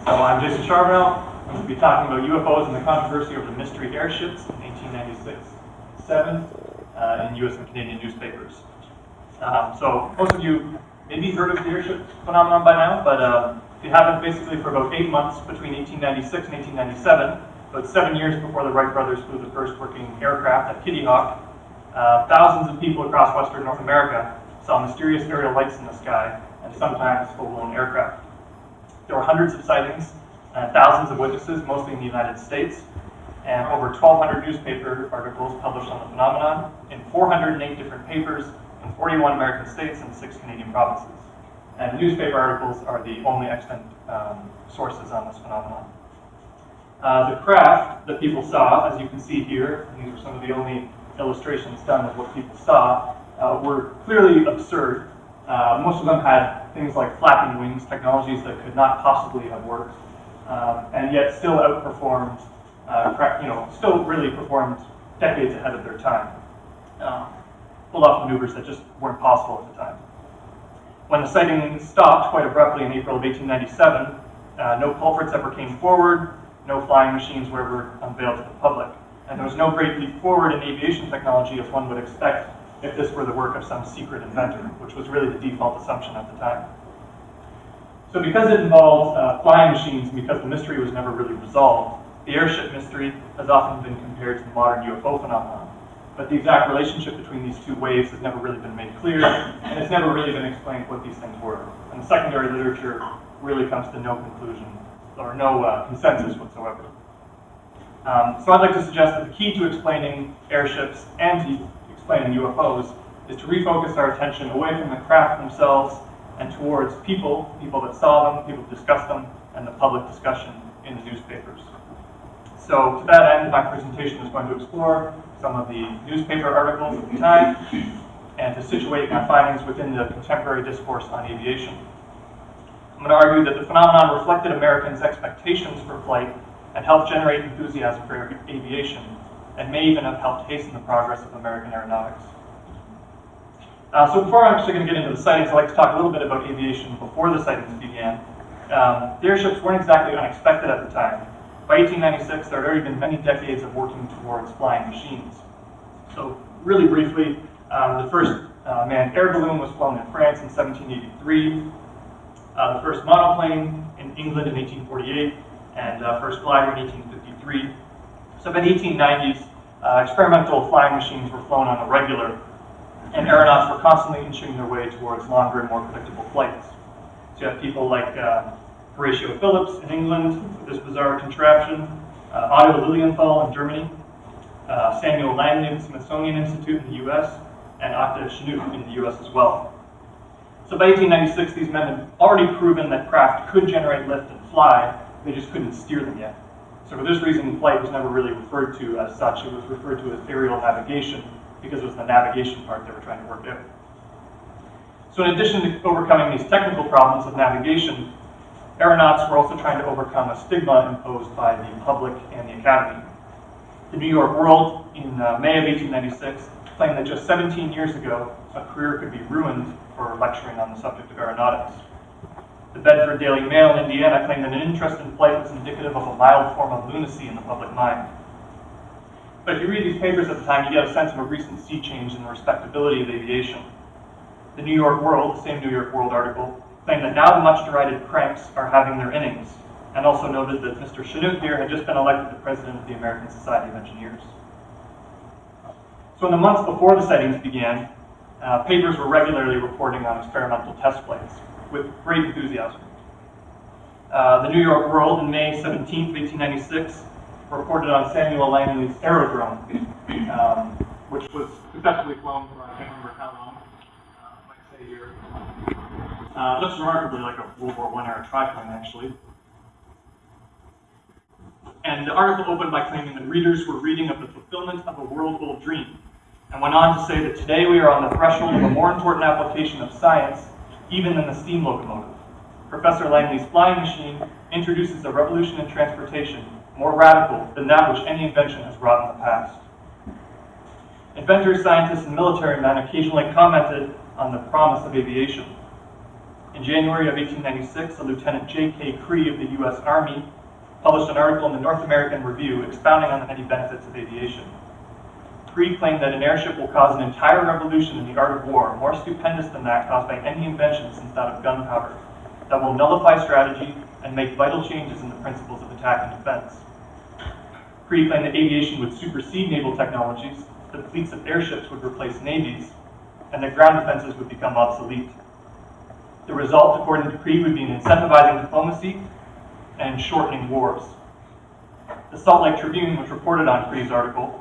So I'm Jason Charbonneau. I'm going to be talking about UFOs and the controversy over the mystery airships in 1896-7 in U.S. and Canadian newspapers. So most of you maybe heard of the airship phenomenon by now, but if you haven't, basically for about 8 months between 1896 and 1897, about 7 years before the Wright brothers flew the first working aircraft at Kitty Hawk, thousands of people across Western North America saw mysterious aerial lights in the sky and sometimes full-blown aircraft. There were hundreds of sightings, thousands of witnesses, mostly in the United States, and over 1,200 newspaper articles published on the phenomenon in 408 different papers in 41 American states and 6 Canadian provinces. And newspaper articles are the only extant sources on this phenomenon. The craft that people saw, as you can see here, and these are some of the only illustrations done of what people saw, were clearly absurd. Most of them had things like flapping wings, technologies that could not possibly have worked, and yet still outperformed, still really performed decades ahead of their time. Pulled off maneuvers that just weren't possible at the time. When the sighting stopped quite abruptly in April of 1897, no culprits ever came forward, no flying machines were ever unveiled to the public, and there was no great leap forward in aviation technology as one would expect if this were the work of some secret inventor, which was really the default assumption at the time. So because it involved flying machines and because the mystery was never really resolved, the airship mystery has often been compared to the modern UFO phenomenon. But the exact relationship between these two waves has never really been made clear, and it's never really been explained what these things were. And the secondary literature really comes to no conclusion, or no consensus whatsoever. So I'd like to suggest that the key to explaining airships and to explaining UFOs is to refocus our attention away from the craft themselves and towards people that saw them, people who discussed them, and the public discussion in the newspapers. So to that end, my presentation is going to explore some of the newspaper articles of the time and to situate my findings within the contemporary discourse on aviation. I'm going to argue that the phenomenon reflected Americans' expectations for flight and helped generate enthusiasm for aviation, and may even have helped hasten the progress of American aeronautics. So before I'm actually going to get into the sightings, I'd like to talk a little bit about aviation before the sightings began. The airships weren't exactly unexpected at the time. By 1896, there had already been many decades of working towards flying machines. So really briefly, the first manned air balloon was flown in France in 1783, the first monoplane in England in 1848, and first glider in 1853. So by the 1890s, experimental flying machines were flown on a regular, and aeronauts were constantly inching their way towards longer and more predictable flights. So you have people like Horatio Phillips in England with this bizarre contraption, Otto Lilienthal in Germany, Samuel Langley at the Smithsonian Institute in the US, and Octa Chinook in the US as well. So by 1896, these men had already proven that craft could generate lift and fly, they just couldn't steer them yet. So for this reason, flight was never really referred to as such. It was referred to as aerial navigation because it was the navigation part they were trying to work out. So in addition to overcoming these technical problems of navigation, aeronauts were also trying to overcome a stigma imposed by the public and the academy. The New York World in May of 1896 claimed that just 17 years ago, a career could be ruined for lecturing on the subject of aeronautics. The Bedford Daily Mail in Indiana claimed that an interest in flight was indicative of a mild form of lunacy in the public mind. But if you read these papers at the time, you get a sense of a recent sea change in the respectability of aviation. The New York World, the same New York World article, claimed that now the much derided cranks are having their innings, and also noted that Mr. Chinook here had just been elected the president of the American Society of Engineers. So in the months before the sightings began, papers were regularly reporting on experimental test flights with great enthusiasm. The New York World in May 17, 1896, reported on Samuel Langley's aerodrome, which was successfully flown for I can't remember how long, like I say here. Looks remarkably like a World War I era triplane, actually. And the article opened by claiming that readers were reading of the fulfillment of a world-old dream, and went on to say that today we are on the threshold of a more important application of science even than the steam locomotive. Professor Langley's flying machine introduces a revolution in transportation more radical than that which any invention has wrought in the past. Inventors, scientists, and military men occasionally commented on the promise of aviation. In January of 1896, a Lieutenant J.K. Cree of the U.S. Army published an article in the North American Review expounding on the many benefits of aviation. Cree claimed that an airship will cause an entire revolution in the art of war, more stupendous than that caused by any invention since that of gunpowder, that will nullify strategy and make vital changes in the principles of attack and defense. Cree claimed that aviation would supersede naval technologies, that fleets of airships would replace navies, and that ground defenses would become obsolete. The result, according to Cree, would be an incentivizing diplomacy and shortening wars. The Salt Lake Tribune, which reported on Cree's article,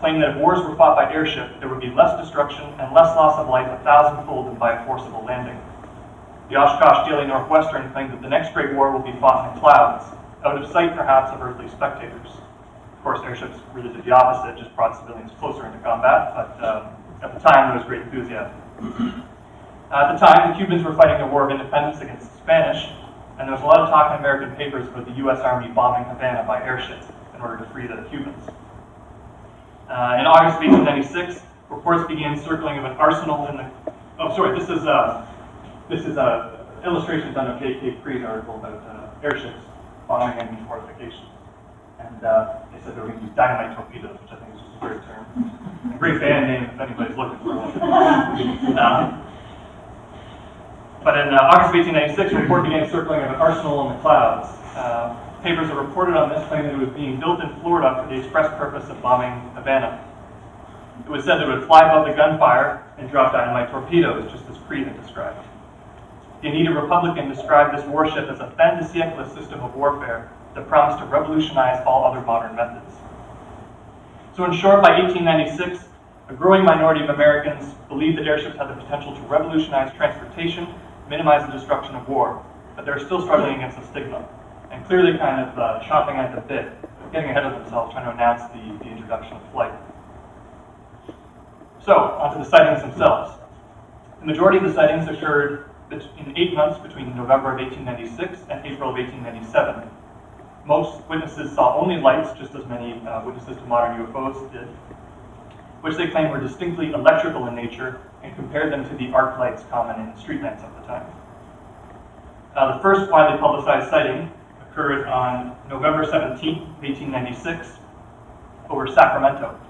claimed that if wars were fought by airship, there would be less destruction and less loss of life 1,000-fold than by a forcible landing. The Oshkosh Daily Northwestern claimed that the next great war will be fought in the clouds, out of sight perhaps of earthly spectators. Of course, airships really did the opposite, just brought civilians closer into combat, but at the time there was great enthusiasm. At the time, the Cubans were fighting the War of Independence against the Spanish, and there was a lot of talk in American papers about the U.S. Army bombing Havana by airships in order to free the Cubans. In August of 1896, reports began circling of an arsenal in the... Oh, sorry, this is illustrations on a J.K. Creed article about airships bombing enemy fortifications. And they said they were going to use dynamite torpedoes, which I think is just a great term. A great band name if anybody's looking for one. But in August of 1896, a report began circling of an arsenal in the clouds. Papers that reported on this claimed that it was being built in Florida for the express purpose of bombing Havana. It was said that it would fly above the gunfire and drop dynamite torpedoes, just as Creed had described. The Anita Republican described this warship as a fin de siècle system of warfare that promised to revolutionize all other modern methods. So in short, by 1896, a growing minority of Americans believed that airships had the potential to revolutionize transportation, minimize the destruction of war, but they're still struggling against the stigma, and clearly kind of chomping at the bit, getting ahead of themselves, trying to announce the introduction of flight. So, onto the sightings themselves. The majority of the sightings occurred in 8 months between November of 1896 and April of 1897. Most witnesses saw only lights, just as many witnesses to modern UFOs did, which they claimed were distinctly electrical in nature and compared them to the arc lights common in street lamps of the time. The first widely publicized sighting occurred on November 17, 1896, over Sacramento.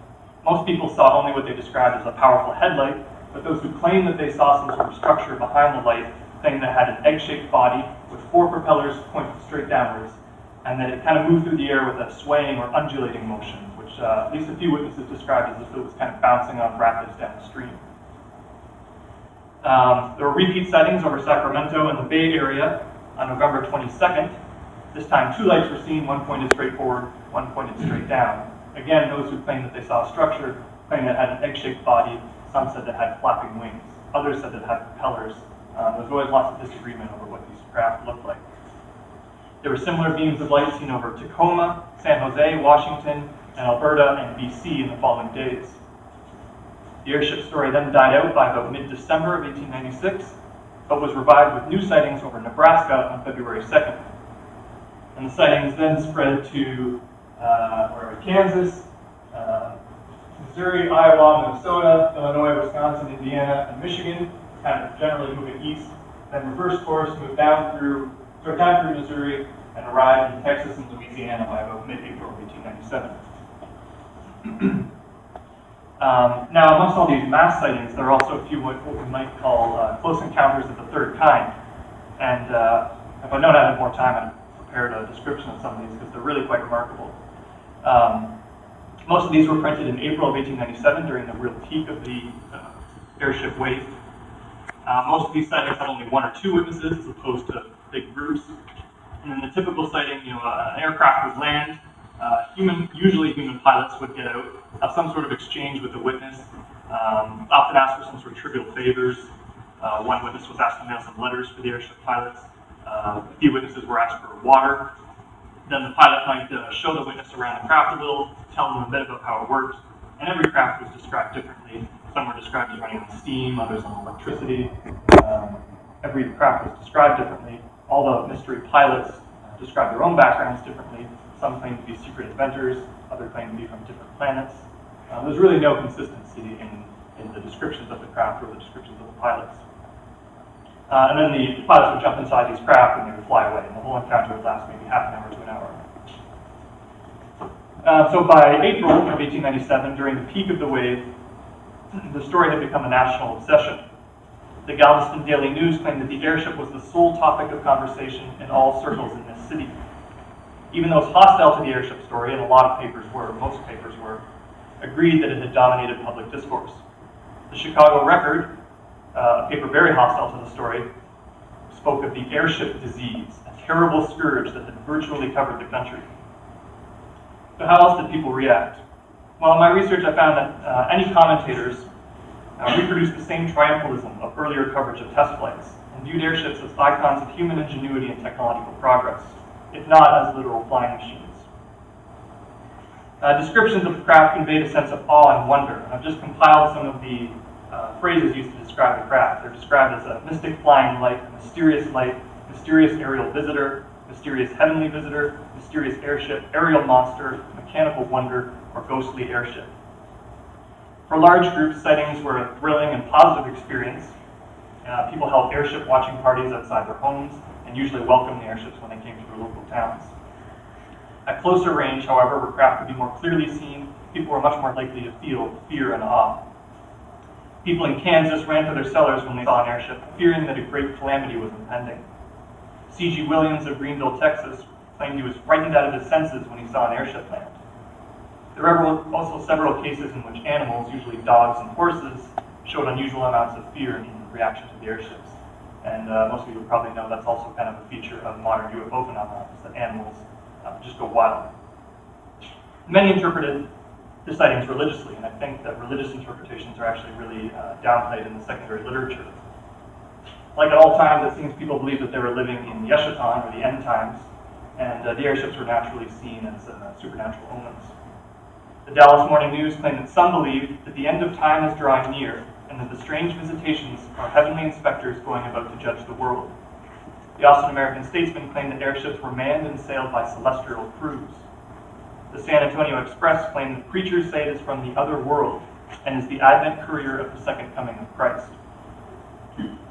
Most people saw only what they described as a powerful headlight, but those who claimed that they saw some sort of structure behind the light claimed that it had an egg-shaped body with 4 propellers pointed straight downwards, and that it kind of moved through the air with a swaying or undulating motion, which at least a few witnesses described as if it was kind of bouncing on rapids downstream. There were repeat sightings over Sacramento and the Bay Area on November 22nd. This time 2 lights were seen, one pointed straight forward, one pointed straight down. Again, those who claimed that they saw a structure claimed that it had an egg-shaped body. Some said that it had flapping wings. Others said that it had propellers. There was always lots of disagreement over what these craft looked like. There were similar beams of light seen over Tacoma, San Jose, Washington, and Alberta and BC in the following days. The airship story then died out by about mid-December of 1896, but was revived with new sightings over Nebraska on February 2nd. And the sightings then spread to Kansas, Missouri, Iowa, Minnesota, Illinois, Wisconsin, Indiana, and Michigan, kind of generally moving east, then reverse course, moved down through Missouri, and arrived in Texas and Louisiana by about mid-April of 1897. Now, amongst all these mass sightings, there are also a few what we might call close encounters of the third kind. And if I'd known I had more time, I'd prepared a description of some of these because they're really quite remarkable. Most of these were printed in April of 1897 during the real peak of the airship wave. Most of these sightings had only 1 or 2 witnesses as opposed to big groups. And in the typical sighting, an aircraft would land, usually human pilots would get out, have some sort of exchange with the witness, often ask for some sort of trivial favors. One witness was asked to mail some letters for the airship pilots. A few witnesses were asked for water. Then the pilot might show the witness around the craft a little, tell them a bit about how it works, and every craft was described differently. Some were described as running on steam, others on electricity. Every craft was described differently. All the mystery pilots described their own backgrounds differently. Some claimed to be secret inventors, others claimed to be from different planets. There's really no consistency in the descriptions of the craft or the descriptions of the pilots. And then the pilots would jump inside these craft and they would fly away, and the whole encounter would last maybe half an hour to an hour. So by April of 1897, during the peak of the wave, the story had become a national obsession. The Galveston Daily News claimed that the airship was the sole topic of conversation in all circles in this city. Even those hostile to the airship story, and a lot of papers were, most papers were, agreed that it had dominated public discourse. The Chicago Record, a paper very hostile to the story, spoke of the airship disease, a terrible scourge that had virtually covered the country. So how else did people react? Well, in my research I found that any commentators reproduced the same triumphalism of earlier coverage of test flights and viewed airships as icons of human ingenuity and technological progress, if not as literal flying machines. Descriptions of the craft conveyed a sense of awe and wonder. I've just compiled some of the phrases used to describe the craft. They're described as a mystic flying light, mysterious aerial visitor, mysterious heavenly visitor, mysterious airship, aerial monster, mechanical wonder, or ghostly airship. For large groups, sightings were a thrilling and positive experience. People held airship watching parties outside their homes and usually welcomed the airships when they came to their local towns. At closer range, however, where craft could be more clearly seen, people were much more likely to feel fear and awe. People in Kansas ran for their cellars when they saw an airship, fearing that a great calamity was impending. C.G. Williams of Greenville, Texas, claimed he was frightened out of his senses when he saw an airship land. There were also several cases in which animals, usually dogs and horses, showed unusual amounts of fear in reaction to the airships. And most of you probably know that's also kind of a feature of modern UFO phenomena, is that animals just go wild. Many interpreted the sightings religiously, and I think that religious interpretations are actually really downplayed in the secondary literature. Like at all times, it seems people believed that they were living in the Eschaton, or the end times, and the airships were naturally seen as supernatural omens. The Dallas Morning News claimed that some believed that the end of time is drawing near, and that the strange visitations are heavenly inspectors going about to judge the world. The Austin American Statesman claimed that airships were manned and sailed by celestial crews. The San Antonio Express claimed that preachers say it is from the other world and is the advent courier of the second coming of Christ.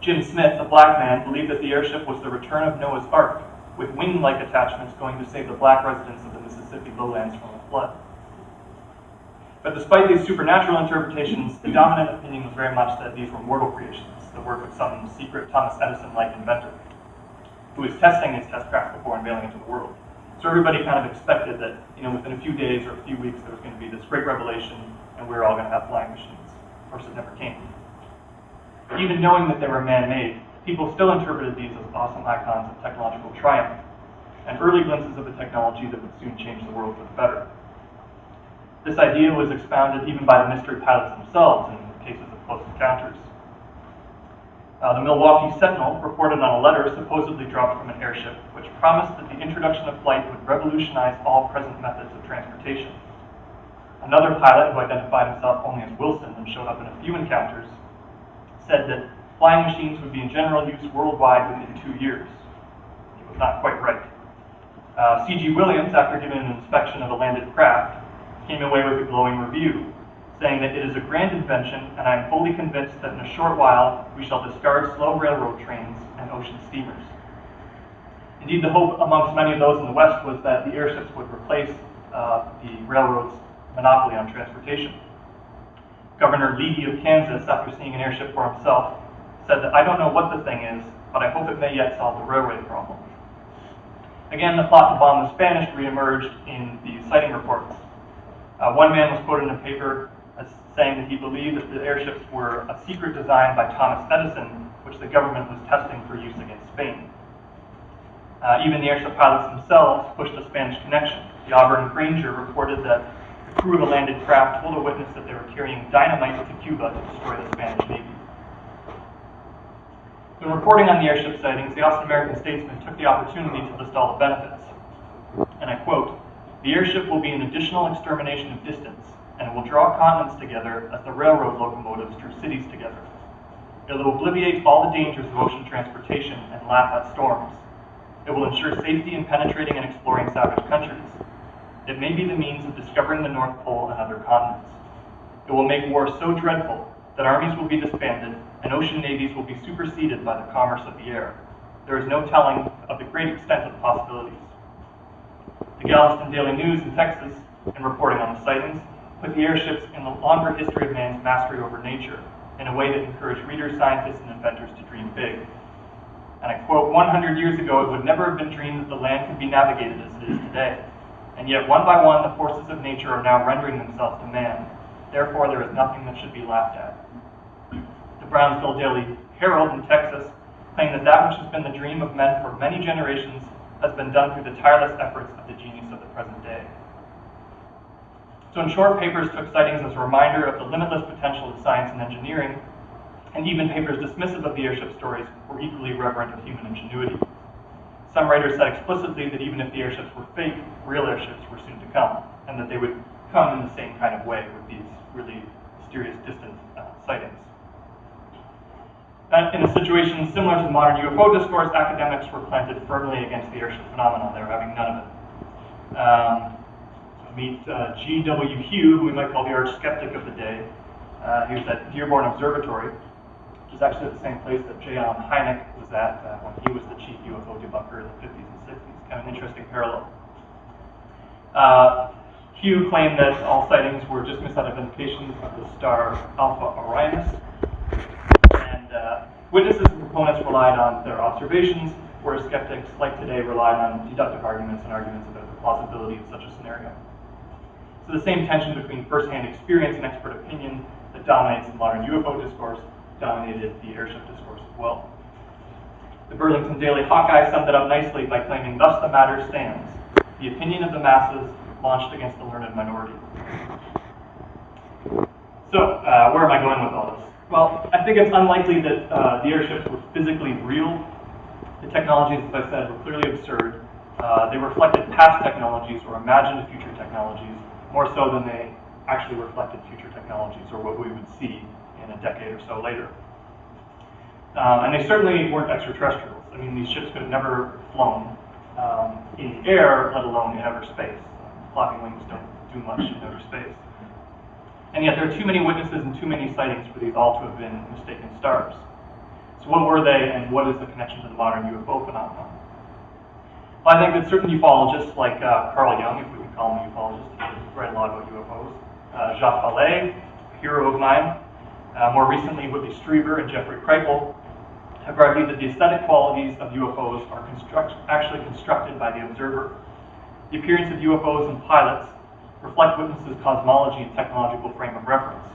Jim Smith, a black man, believed that the airship was the return of Noah's Ark, with wing-like attachments going to save the black residents of the Mississippi lowlands from a flood. But despite these supernatural interpretations, the dominant opinion was very much that these were mortal creations, the work of some secret Thomas Edison-like inventor, who was testing his test craft before unveiling it to the world. So everybody kind of expected that, within a few days or a few weeks, there was going to be this great revelation, and we were all going to have flying machines. Of course, it never came. Even knowing that they were man-made, people still interpreted these as awesome icons of technological triumph, and early glimpses of a technology that would soon change the world for the better. This idea was expounded even by the mystery pilots themselves in cases of close encounters. The Milwaukee Sentinel reported on a letter supposedly dropped from an airship, which promised that the introduction of flight would revolutionize all present methods of transportation. Another pilot, who identified himself only as Wilson and showed up in a few encounters, said that flying machines would be in general use worldwide within 2 years. He was not quite right. C.G. Williams, after giving an inspection of a landed craft, came away with a glowing review, saying that it is a grand invention, and I am fully convinced that in a short while we shall discard slow railroad trains and ocean steamers. Indeed, the hope amongst many of those in the West was that the airships would replace the railroad's monopoly on transportation. Governor Leedy of Kansas, after seeing an airship for himself, said that I don't know what the thing is, but I hope it may yet solve the railway problem. Again, the plot to bomb the Spanish reemerged in the sighting reports. One man was quoted in a paper as saying that he believed that the airships were a secret design by Thomas Edison, which the government was testing for use against Spain. Even the airship pilots themselves pushed a Spanish connection. The Auburn Granger reported that the crew of a landed craft told a witness that they were carrying dynamite to Cuba to destroy the Spanish Navy. When reporting on the airship sightings, the Austin American Statesman took the opportunity to list all the benefits. And I quote, "The airship will be an additional extermination of distance, and it will draw continents together as the railroad locomotives drew cities together. It will obliviate all the dangers of ocean transportation and laugh at storms. It will ensure safety in penetrating and exploring savage countries. It may be the means of discovering the North Pole and other continents. It will make war so dreadful that armies will be disbanded and ocean navies will be superseded by the commerce of the air. There is no telling of the great extent of the possibilities. The Galveston Daily News in Texas, in reporting on the sightings, put the airships in the longer history of man's mastery over nature in a way that encouraged readers, scientists, and inventors to dream big. And I quote, 100 years ago, it would never have been dreamed that the land could be navigated as it is today. And yet, one by one, the forces of nature are now rendering themselves to man. Therefore, there is nothing that should be laughed at. The Brownsville Daily Herald in Texas claimed that that which has been the dream of men for many generations has been done through the tireless efforts of the genius of the present day. So in short, papers took sightings as a reminder of the limitless potential of science and engineering, and even papers dismissive of the airship stories were equally reverent of human ingenuity. Some writers said explicitly that even if the airships were fake, real airships were soon to come, and that they would come in the same kind of way with these really mysterious, distant sightings. In a situation similar to the modern UFO discourse, academics were planted firmly against the airship phenomenon. They were having none of it. Meet G.W. Hugh, who we might call the arch skeptic of the day. He was at Dearborn Observatory, which is actually the same place that J. Allen Hynek was at when he was the chief UFO debunker in the 50s and 60s. Kind of an interesting parallel. Hugh claimed that all sightings were just misidentifications of the star Alpha Orionis, and witnesses and proponents relied on their observations, whereas skeptics, like today, relied on deductive arguments and arguments about the plausibility of such a scenario. So the same tension between first-hand experience and expert opinion that dominates the modern UFO discourse dominated the airship discourse as well. The Burlington Daily Hawkeye summed it up nicely by claiming, "Thus the matter stands. The opinion of the masses launched against the learned minority." So, where am I going with all this? Well, I think it's unlikely that the airships were physically real. The technologies, as I said, were clearly absurd. They reflected past technologies or imagined future technologies, more so than they actually reflected future technologies or what we would see in a decade or so later. And they certainly weren't extraterrestrials. I mean, these ships could have never flown in the air, let alone in outer space. Flapping wings don't do much in outer space. And yet there are too many witnesses and too many sightings for these all to have been mistaken stars. So what were they, and what is the connection to the modern UFO phenomenon? Well, I think that certain ufologists, like Carl Jung, if we can call him a ufologist, he write a lot about UFOs, Jacques Vallée, a hero of mine, more recently Whitley Strieber and Jeffrey Kripal, have argued that the aesthetic qualities of UFOs are actually constructed by the observer. The appearance of UFOs and pilots reflect witnesses' cosmology and technological frame of reference.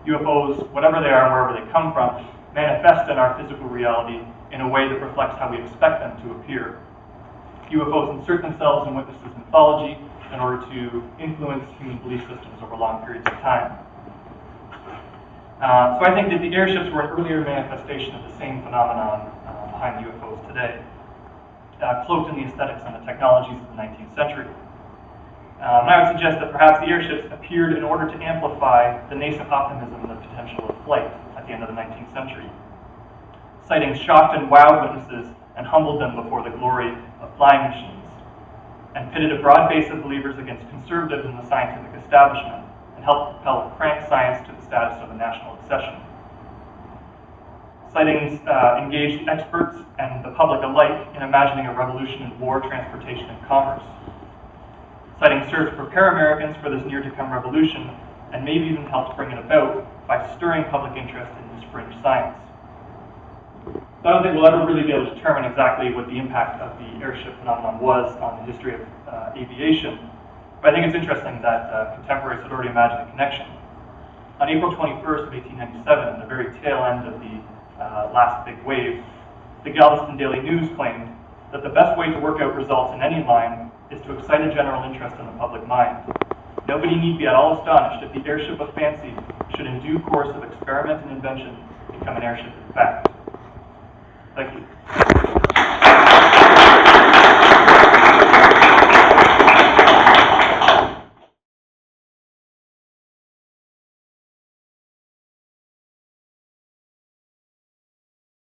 UFOs, whatever they are and wherever they come from, manifest in our physical reality in a way that reflects how we expect them to appear. UFOs insert themselves in witnesses' mythology in order to influence human belief systems over long periods of time. So I think that the airships were an earlier manifestation of the same phenomenon behind UFOs today, cloaked in the aesthetics and the technologies of the 19th century. And I would suggest that perhaps the airships appeared in order to amplify the nascent optimism and the potential of flight at the end of the 19th century. Sightings shocked and wowed witnesses and humbled them before the glory of flying machines, and pitted a broad base of believers against conservatives in the scientific establishment, and helped propel crank science to the status of a national obsession. Sightings engaged experts and the public alike in imagining a revolution in war, transportation, and commerce. Sightings served to prepare Americans for this near-to-come revolution, and maybe even helped bring it about by stirring public interest in this fringe science. So I don't think we'll ever really be able to determine exactly what the impact of the airship phenomenon was on the history of aviation, but I think it's interesting that contemporaries had already imagined a connection. On April 21st of 1897, at the very tail end of the last big wave, the Galveston Daily News claimed that the best way to work out results in any line is to excite a general interest in the public mind. Nobody need be at all astonished if the airship of fancy should in due course of experiment and invention become an airship in fact. Thank you.